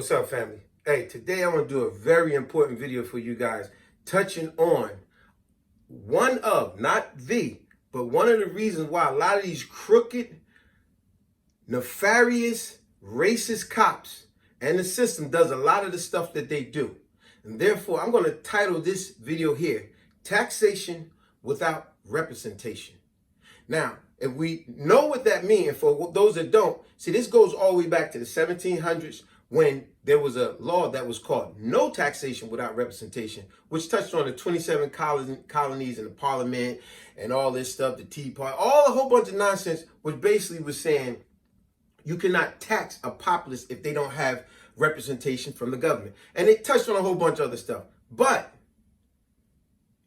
What's up, family? Hey, today I'm going to do a very important video for you guys, touching on one of, not the, but one of the reasons why a lot of these crooked, nefarious, racist cops and the system does a lot of the stuff that they do. And therefore, I'm going to title this video here, Taxation Without Representation. Now, if we know what that means, and for those that don't, see, this goes all the way back to the 1700s when there was a law that was called No Taxation Without Representation, which touched on the 27 colonies and the parliament and all this stuff, the Tea Party, all a whole bunch of nonsense, which basically was saying you cannot tax a populace if they don't have representation from the government. And it touched on a whole bunch of other stuff. But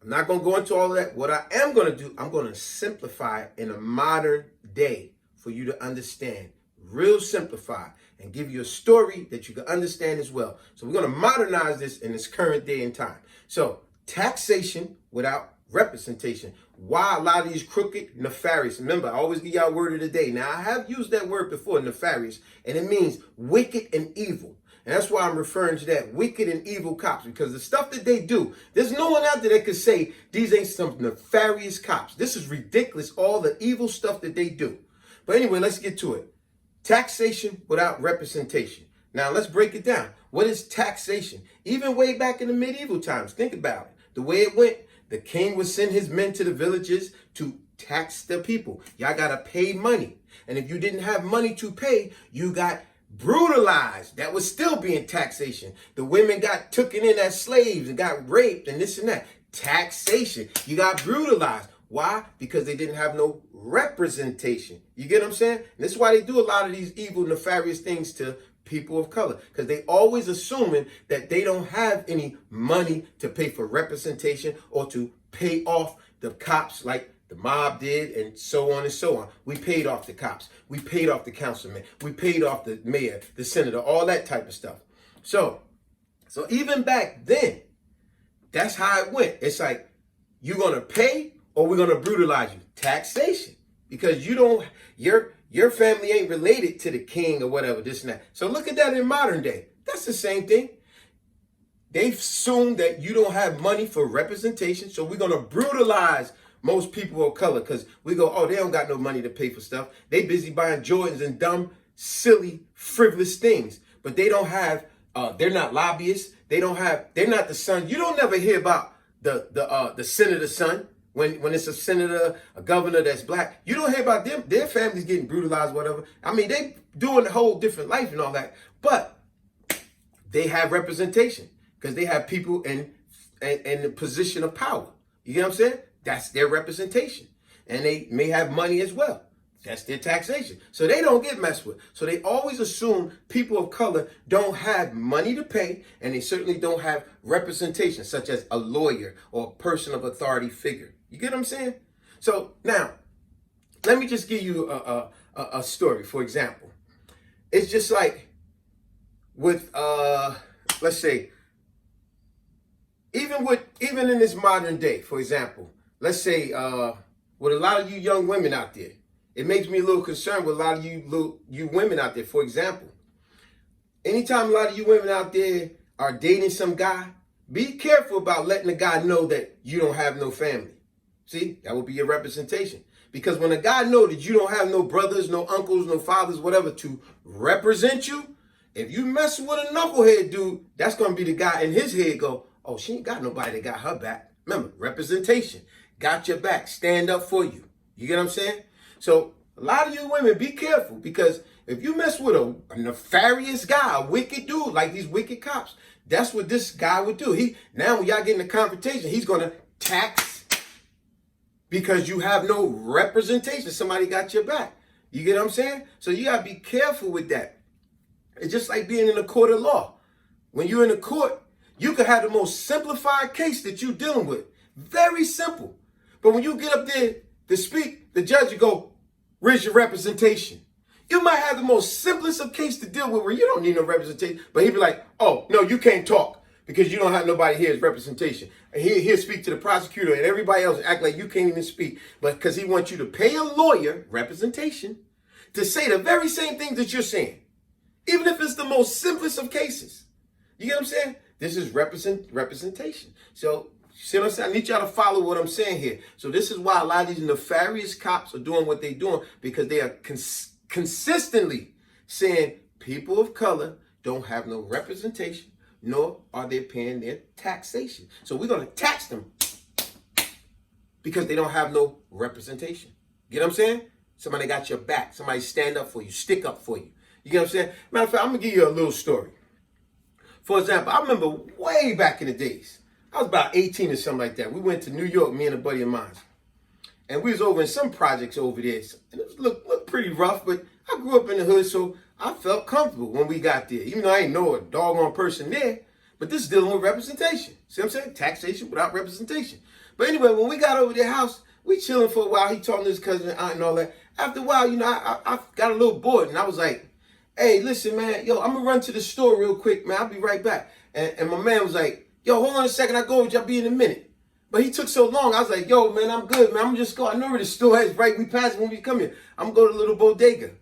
I'm not going to go into all of that. What I am going to do, I'm going to simplify it in a modern day for you to understand. Real simplify, and give you a story that you can understand as well. So we're going to modernize this in this current day and time. So taxation without representation. Why a lot of these crooked, nefarious. Remember, I always give y'all word of the day. Now, I have used that word before, nefarious, and it means wicked and evil. And that's why I'm referring to that, wicked and evil cops, because the stuff that they do, there's no one out there that could say these ain't some nefarious cops. This is ridiculous, all the evil stuff that they do. But anyway, let's get to it. Taxation without representation. Now, let's break it down. What is taxation? Even way back in the medieval times, think about it. The way it went, the king would send his men to the villages to tax the people. Y'all got to pay money. And if you didn't have money to pay, you got brutalized. That was still being taxation. The women got taken in as slaves and got raped and this and that. Taxation. You got brutalized. Why? Because they didn't have no representation. You get what I'm saying? And this is why they do a lot of these evil, nefarious things to people of color. Because they always assuming that they don't have any money to pay for representation or to pay off the cops like the mob did, and so on and so on. We paid off the cops. We paid off the councilman. We paid off the mayor, the senator, all that type of stuff. So even back then, that's how it went. It's like, you're going to pay or we're going to brutalize you. Taxation. Because you don't, your family ain't related to the king or whatever, this and that. So look at that in modern day. That's the same thing. They've assumed that you don't have money for representation, so we're going to brutalize most people of color because we go, oh, they don't got no money to pay for stuff. They busy buying Jordans and dumb, silly, frivolous things. But they don't have, they're not lobbyists. They're not the son. You don't never hear about the senator's son. When it's a senator, a governor that's black, you don't hear about them. Their families getting brutalized, whatever. I mean, they doing a whole different life and all that. But they have representation because they have people in the position of power. You get what I'm saying? That's their representation. And they may have money as well. That's their taxation. So they don't get messed with. So they always assume people of color don't have money to pay, and they certainly don't have representation, such as a lawyer or a person of authority figure. You get what I'm saying? So now, let me just give you a story, for example. It's just like with, let's say, even in this modern day, for example, let's say with a lot of you young women out there, it makes me a little concerned with a lot of you women out there. For example, anytime a lot of you women out there are dating some guy, be careful about letting the guy know that you don't have no family. See, that would be your representation. Because when a guy knows that you don't have no brothers, no uncles, no fathers, whatever, to represent you, if you mess with a knucklehead dude, that's going to be the guy in his head go, oh, she ain't got nobody that got her back. Remember, representation. Got your back. Stand up for you. You get what I'm saying? So a lot of you women, be careful, because if you mess with a nefarious guy, a wicked dude, like these wicked cops, that's what this guy would do. Now when y'all get in a confrontation, he's going to tax because you have no representation. Somebody got your back. You get what I'm saying? So you got to be careful with that. It's just like being in a court of law. When you're in a court, you can have the most simplified case that you're dealing with. Very simple. But when you get up there to speak, the judge will go, where's your representation? You might have the most simplest of case to deal with where you don't need no representation, but he'd be like, oh, no, you can't talk because you don't have nobody here as representation. And he'll speak to the prosecutor and everybody else act like you can't even speak, but because he wants you to pay a lawyer, representation, to say the very same things that you're saying. Even if it's the most simplest of cases. You get what I'm saying? This is representation. So, see what I'm saying? I need y'all to follow what I'm saying here. So this is why a lot of these nefarious cops are doing what they're doing, because they are consistently saying people of color don't have no representation, nor are they paying their taxation. So we're going to tax them because they don't have no representation. Get what I'm saying? Somebody got your back. Somebody stand up for you, stick up for you. You get what I'm saying? Matter of fact, I'm going to give you a little story. For example, I remember way back in the days, I was about 18 or something like that. We went to New York, me and a buddy of mine. And we was over in some projects over there. And it looked pretty rough, but I grew up in the hood, so I felt comfortable when we got there. Even though I ain't know a doggone person there, but this is dealing with representation. See what I'm saying? Taxation without representation. But anyway, when we got over their house, we chilling for a while. He talking to his cousin and aunt and all that. After a while, you know, I got a little bored, and I was like, hey, listen, man, yo, I'm going to run to the store real quick, man. I'll be right back. And my man was like, yo, hold on a second. I'll go with you. I'll be in a minute. But he took so long. I was like, yo, man, I'm good, man. I'm just going. I know where the store is, right? We passed when we come here. I'm going to go to the little bodega.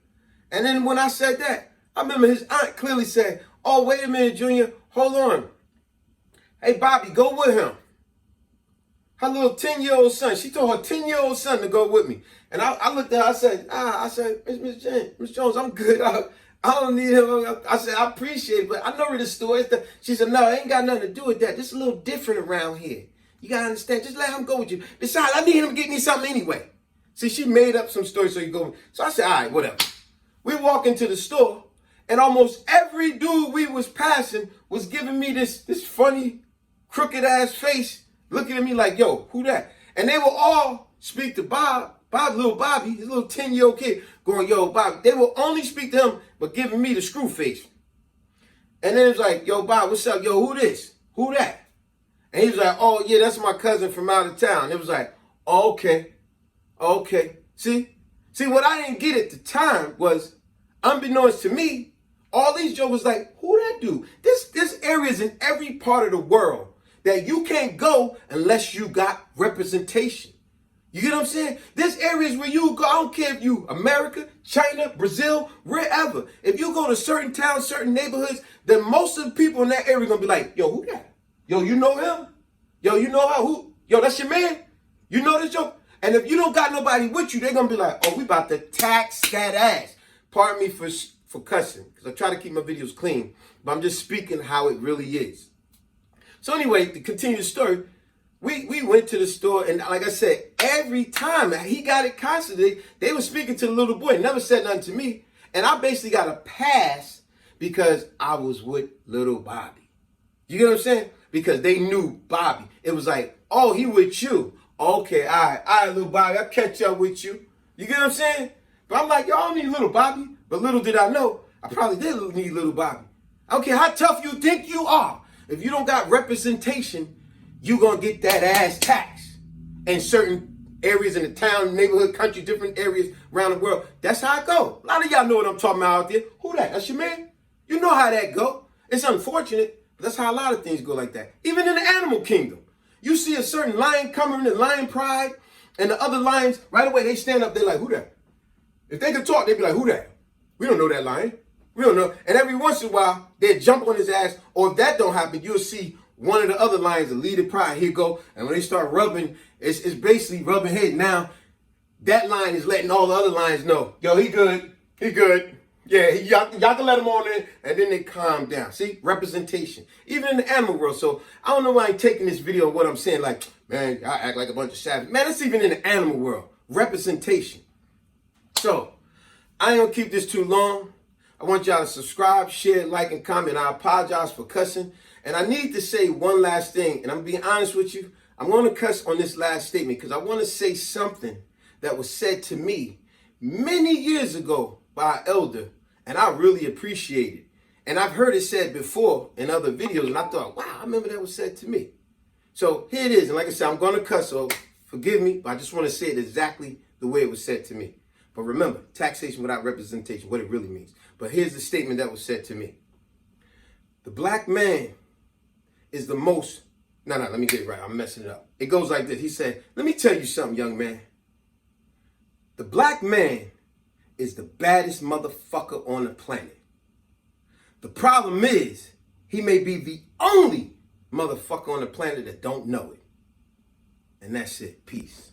And then when I said that, I remember his aunt clearly said, oh, wait a minute, Junior. Hold on. Hey, Bobby, go with him. Her little 10-year-old son. She told her 10-year-old son to go with me. And I looked at her. I said, Miss Jones, I'm good. I don't need him. I said, I appreciate it, but I know where the store is. She said, no, it ain't got nothing to do with that. This is a little different around here. You got to understand. Just let him go with you. Besides, I need him to get me something anyway. See, she made up some story so you go. So I said, all right, whatever. We walk into the store, and almost every dude we was passing was giving me this funny, crooked-ass face, looking at me like, yo, who that? And they will all speak to Bob, little Bobby, his little 10-year-old kid, going, yo, Bob. They will only speak to him, but giving me the screw face. And then it's like, yo, Bob, what's up? Yo, who this? Who that? And he was like, oh, yeah, that's my cousin from out of town. It was like, oh, okay. See, what I didn't get at the time was, unbeknownst to me, all these jokers like, who that dude? This area is in every part of the world that you can't go unless you got representation. You get what I'm saying? There's areas where you go, I don't care if you America, China, Brazil, wherever. If you go to certain towns, certain neighborhoods, then most of the people in that area are going to be like, yo, who that? Yo, you know him? Yo, you know how? Who? Yo, that's your man? You know this joke? And if you don't got nobody with you, they're going to be like, oh, we about to tax that ass. Pardon me for cussing, because I try to keep my videos clean, but I'm just speaking how it really is. So anyway, to continue the story, we went to the store, and like I said, every time he got it constantly, they were speaking to the little boy, never said nothing to me, and I basically got a pass because I was with little Bobby. You get what I'm saying? Because they knew Bobby. It was like, oh, he with you. Okay, all right, little Bobby, I'll catch up with you. You get what I'm saying? But I'm like, yo, I don't need little Bobby. But little did I know, I probably did need little Bobby. I don't care how tough you think you are. If you don't got representation, you going to get that ass tax in certain areas in the town, neighborhood, country, different areas around the world. That's how it go. A lot of y'all know what I'm talking about out there. Who that? That's your man? You know how that go. It's unfortunate. That's how a lot of things go like that. Even in the animal kingdom. You see a certain lion coming in lion pride, and the other lions, right away, they stand up, they're like, who that? If they could talk, they'd be like, who that? We don't know that lion. We don't know. And every once in a while, they'd jump on his ass, or if that don't happen, you'll see one of the other lions, the leader pride, here go, and when they start rubbing, it's basically rubbing head. Now, that lion is letting all the other lions know, yo, he good. Yeah, y'all can let him on in, and then they calm down. See, representation. Even in the animal world. So I don't know why I'm taking this video of what I'm saying. Like, man, I act like a bunch of savages. Man, it's even in the animal world. Representation. So I ain't gonna keep this too long. I want y'all to subscribe, share, like, and comment. I apologize for cussing. And I need to say one last thing. And I'm being honest with you. I'm going to cuss on this last statement because I want to say something that was said to me many years ago by an elder, and I really appreciate it. And I've heard it said before in other videos, and I thought, wow, I remember that was said to me. So here it is, and like I said, I'm going to cuss, so forgive me, but I just want to say it exactly the way it was said to me. But remember, taxation without representation, what it really means. But here's the statement that was said to me. The black man is the most, let me get it right, I'm messing it up. It goes like this. He said, let me tell you something, young man. The black man is the baddest motherfucker on the planet. The problem is, he may be the only motherfucker on the planet that don't know it. And that's it. Peace.